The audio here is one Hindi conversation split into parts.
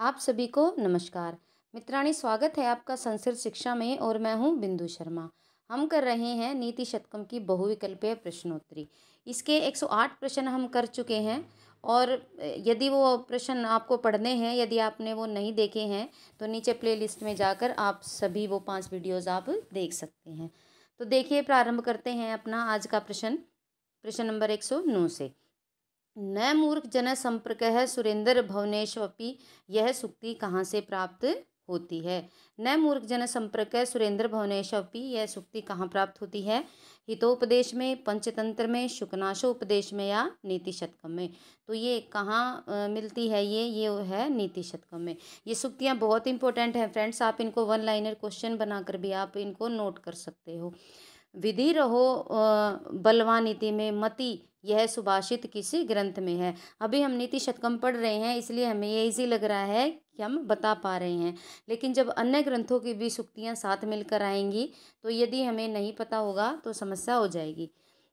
आप सभी को नमस्कार। मित्राणी, स्वागत है आपका संस्कृत शिक्षा में और मैं हूं बिंदु शर्मा। हम कर रहे हैं नीति शतकम की बहुविकल्पीय प्रश्नोत्तरी। इसके 108 प्रश्न हम कर चुके हैं और यदि वो प्रश्न आपको पढ़ने हैं, यदि आपने वो नहीं देखे हैं तो नीचे प्लेलिस्ट में जाकर आप सभी वो 5 वीडियोज़ आप देख सकते हैं। तो देखिए, प्रारंभ करते हैं अपना आज का प्रश्न नंबर 109 से। न मूर्ख जन संपर्क है सुरेंद्र भुवनेश्वपि, यह सूक्ति कहाँ से प्राप्त होती है। न मूर्ख जन संपर्क है सुरेंद्र भुवनेश्वपि, यह सूक्ति कहाँ प्राप्त होती है। हितोपदेश में, पंचतंत्र में, शुकनाशोपदेश में या नीति शतकम में। तो ये कहाँ मिलती है, ये है नीति शतकम में। ये सूक्तियाँ बहुत इंपॉर्टेंट हैं फ्रेंड्स, आप इनको वन लाइनर क्वेश्चन बनाकर भी आप इनको नोट कर सकते हो। विधि रहो बलवान नीति में मति, यह सुभाषित किस ग्रंथ में है। अभी हम नीति शतकम पढ़ रहे हैं, इसलिए हमें ये इजी लग रहा है कि हम बता पा रहे हैं, लेकिन जब अन्य ग्रंथों की भी सूक्तियाँ साथ मिलकर आएंगी तो यदि हमें नहीं पता होगा तो समस्या हो जाएगी।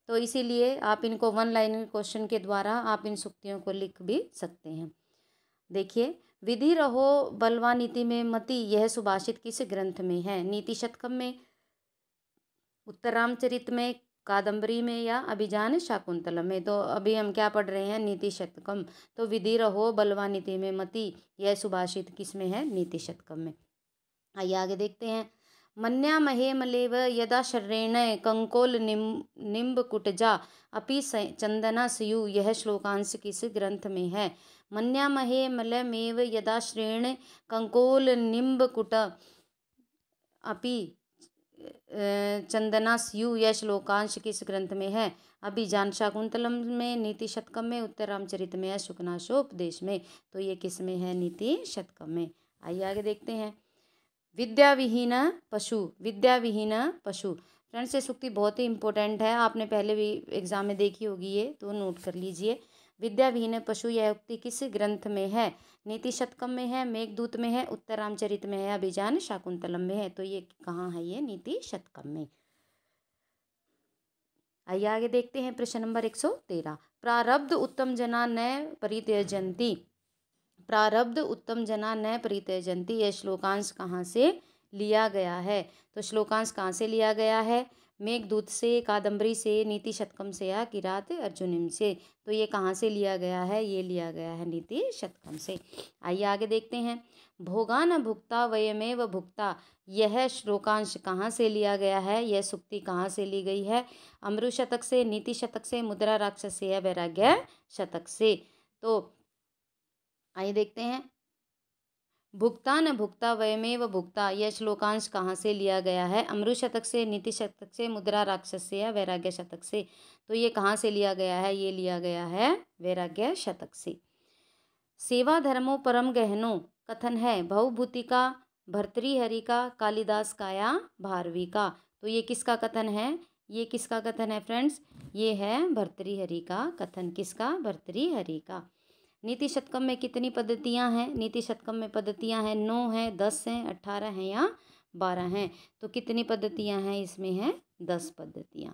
तो इसीलिए आप इनको वन लाइनर क्वेश्चन के द्वारा आप इन सूक्तियों को लिख भी सकते हैं। देखिए, विधि रहो बलवान नीति में मति, यह सुभाषित किस ग्रंथ में है। नीति शतकम में, उत्तर रामचरित में, कादम्बरी में या अभिजान शाकुंतलम में। तो अभी हम क्या पढ़ रहे हैं, नीति शतकम। तो विधि रहो बलवान नीति में मति, यह सुभाषित किस में है, नीति शतकम में। आइए आगे देखते हैं। मन्या महे मलेव यदा शर्रेण कंकोल निम्ब कुटजा अपि चंदना स्यु, यह श्लोकांश किस ग्रंथ में है। मन्या महे मलमेव यदा श्रेण कंकोल निम्ब कुट अपि चंदना स्यु, यह श्लोकांश किस ग्रंथ में है। अभिजान शाकुंतलम में, नीति शतकम में, उत्तर रामचरित में या शुकनाशोपदेश में। तो ये किस में है, नीति शतकम में। आइए आगे देखते हैं। विद्याविहीन पशु, विद्याविहीन पशु। फ्रेंड्स, ये सूक्ति बहुत ही इंपॉर्टेंट है, आपने पहले भी एग्जाम में देखी होगी, ये तो नोट कर लीजिए। विद्याविहीन पशु, यह उक्ति किस ग्रंथ में है। नीति शतकम में है, मेघदूत में है, उत्तर रामचरित में है, अभिजान शाकुंतलम में है। तो ये कहाँ है, ये नीति शतकम में। आइए आगे देखते हैं प्रश्न नंबर 113। प्रारब्ध उत्तम जना न परित्यजन्ति, प्रारब्ध उत्तम जना न परित्यजन्ति, यह श्लोकांश कहाँ से लिया गया है। तो श्लोकांश कहाँ से लिया गया है, मेघदूत से, कादम्बरी से, नीति शतकम से या किरात अर्जुनिम से। तो ये कहाँ से लिया गया है, ये लिया गया है नीति शतकम से। आइए आगे देखते हैं। भोगा न भुक्ता वयमेव भुक्ता, यह श्लोकांश कहाँ से लिया गया है, यह सूक्ति कहाँ से ली गई है। अमरु शतक से, नीति शतक से, मुद्रा राक्षस से या वैराग्य शतक से। तो आइए देखते हैं। भुक्ता न भुक्ता वयमेव भुक्ता, यह श्लोकांश कहाँ से लिया गया है। अमरु शतक से, नीति शतक से, मुद्रा राक्षस से या वैराग्य शतक से। तो ये कहाँ से लिया गया है, ये लिया गया है वैराग्य शतक से। सेवा धर्मो परम गहनो, कथन है भवभूति का, भर्तृहरि का, कालिदास का या भारवी का। तो ये किसका कथन है, ये किसका कथन है फ्रेंड्स, ये है भर्तृहरि का कथन। किसका, भर्तृहरि का। नीति शतकम में कितनी पद्धतियां हैं, नीति शतकम में पद्धतियां हैं 9 हैं, 10 हैं, 18 हैं या 12 हैं। तो कितनी पद्धतियां हैं, इसमें हैं 10 पद्धतियां।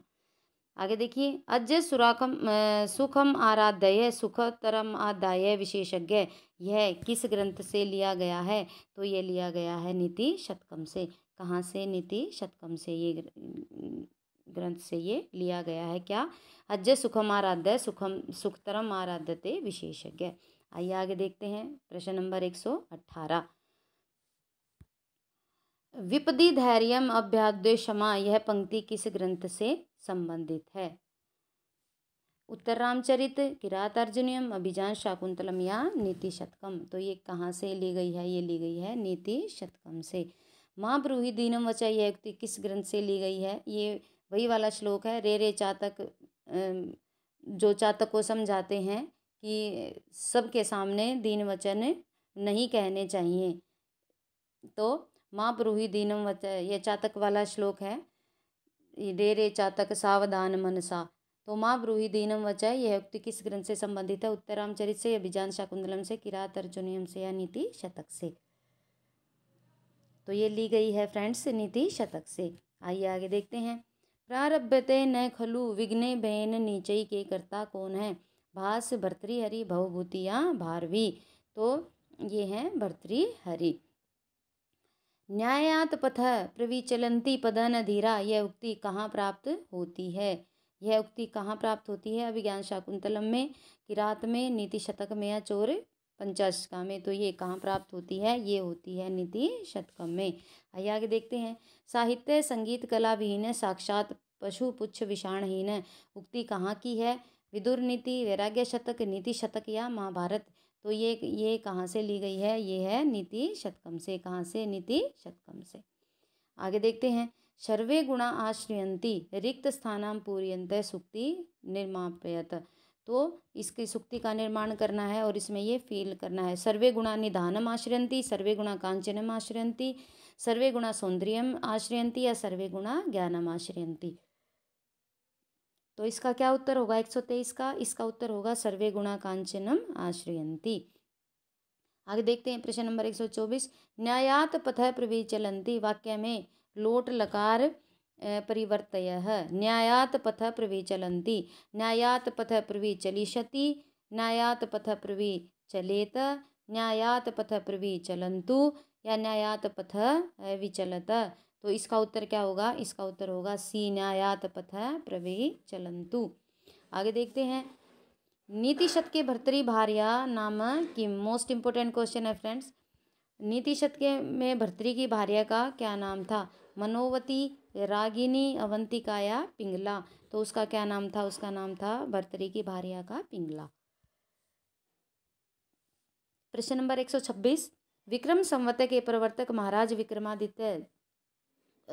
आगे देखिए। अज्य सुराखम सुखम आराध्य सुखतरम आदाय विशेषज्ञ, यह किस ग्रंथ से लिया गया है। तो ये लिया गया है नीति शतकम से। कहाँ से, नीति शतकम से, ये ग्रंथ से ये लिया गया है। क्या, अज्य सुखम आराध्य सुखम सुखतरम आराध्यते विशेषज्ञ। आइए आगे देखते हैं प्रश्न नंबर 118। विपदी धैर्यम अभ्याद्य क्षमा, यह पंक्ति किस ग्रंथ से संबंधित है। उत्तर रामचरित, किरात अर्जुनियम, अभिजान शाकुंतलम या नीति शतकम। तो ये कहाँ से ली गई है, ये ली गई है नीति शतकम से। माँ ब्रूहि दीनम वचा, यह उक्ति किस ग्रंथ से ली गई है। ये वही वाला श्लोक है, रे रे चातक, जो चातक को समझाते हैं कि सबके सामने दीन वचन नहीं कहने चाहिए। तो माँ ब्रूहि दीनम वच, ये चातक वाला श्लोक है, रे रे चातक सावधान मनसा। तो माँ ब्रूहि दीनम वच, यह उक्ति किस ग्रंथ से संबंधित है। उत्तर रामचरित से, अभिजान शाकुंतलम से, किरात अर्जुनियम से या नीति शतक से। तो ये ली गई है फ्रेंड्स नीति शतक से। आइए आगे देखते हैं। प्रारभ्यते न खलु विघ्ने भयन नीचई, के कर्ता कौन है। भास, भर्तृहरि, भवभूति या भारवी। तो ये हैं भर्तृहरि। न्यायात पथ प्रविचलन्ति पदन धीरा, यह उक्ति कहाँ प्राप्त होती है? यह उक्ति कहाँ प्राप्त होती है? अभिज्ञान शाकुंतलम में, किरात में, नीति शतक में या चोर पंचाशका में। तो ये कहाँ प्राप्त होती है? ये होती है नीति शतकम में। आइए आगे देखते हैं। साहित्य संगीत कला विहीन साक्षात पशु पुच्छ विषाणहीन, उक्ति कहाँ की है? विदुर नीति, वैराग्य शतक, नीति शतक या महाभारत। तो ये कहाँ से ली गई है? ये है नीति शतकम से। कहाँ से? नीति शतकम से। आगे देखते हैं। सर्वे गुणा आश्रयन्ति रिक्त स्थानां पूरयन्ते सुक्ति निर्मापयत। तो इसकी सुक्ति का निर्माण करना है और इसमें ये फील करना है। सर्वे गुणा निधानम आश्रयन्ति, सर्वे गुणा कांचनम आश्रयन्ति, सर्वे गुणा सौंदर्यम आश्रयन्ति या सर्वे गुणा ज्ञानम आश्रयन्ति। तो इसका क्या उत्तर होगा 123 का? इसका उत्तर होगा सर्वे गुणा कांचनम आश्रयन्ति। आगे देखते हैं प्रश्न नंबर 124। न्यायात पथ प्रविचलन्ति, वाक्य में लोट लकार परिवर्तयः। न्यायात पथ प्रविचलन्ति, न्यायात पथ प्रविचलिष्यति, न्यायात पथ प्रविचलेत, न्यायात पथ प्रविचलन्तु या न्यायात पथ विचलत। तो इसका उत्तर क्या होगा? इसका उत्तर होगा सी, न्यायात पथ प्रविचलन्तु। आगे देखते हैं। नीति शतके के भर्तृ भार्या नाम किम, मोस्ट इंपोर्टेंट क्वेश्चन है फ्रेंड्स। नीति शतके में भर्तृ की भार्या का क्या नाम था? मनोवती, रागिनी, अवंतिका या पिंगला। तो उसका क्या नाम था? उसका नाम था भर्तृ की भार्या का पिंगला। प्रश्न नंबर 126। विक्रम संवत के प्रवर्तक महाराज विक्रमादित्य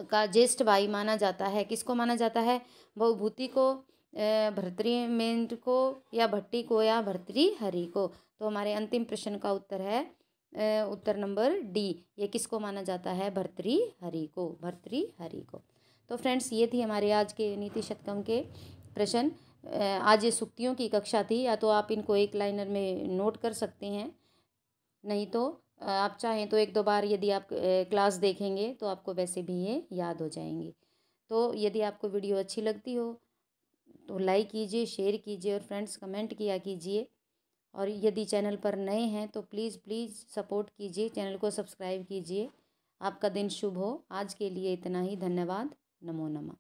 का ज्येष्ठ भाई माना जाता है। किसको माना जाता है? बहुभूति को, भर्तृमेंद्र को या भट्टी को या भर्तृहरि को। तो हमारे अंतिम प्रश्न का उत्तर है उत्तर नंबर डी। ये किसको माना जाता है? भर्तृहरि को, भर्तृहरि को। तो फ्रेंड्स ये थी हमारे आज के नीति शतकम के प्रश्न। आज ये सुक्तियों की कक्षा थी, या तो आप इनको एक लाइनर में नोट कर सकते हैं, नहीं तो आप चाहें तो एक दो बार यदि आप क्लास देखेंगे तो आपको वैसे भी ये याद हो जाएंगे। तो यदि आपको वीडियो अच्छी लगती हो तो लाइक कीजिए, शेयर कीजिए और फ्रेंड्स कमेंट किया कीजिए। और यदि चैनल पर नए हैं तो प्लीज़ सपोर्ट कीजिए, चैनल को सब्सक्राइब कीजिए। आपका दिन शुभ हो। आज के लिए इतना ही। धन्यवाद। नमो नमः।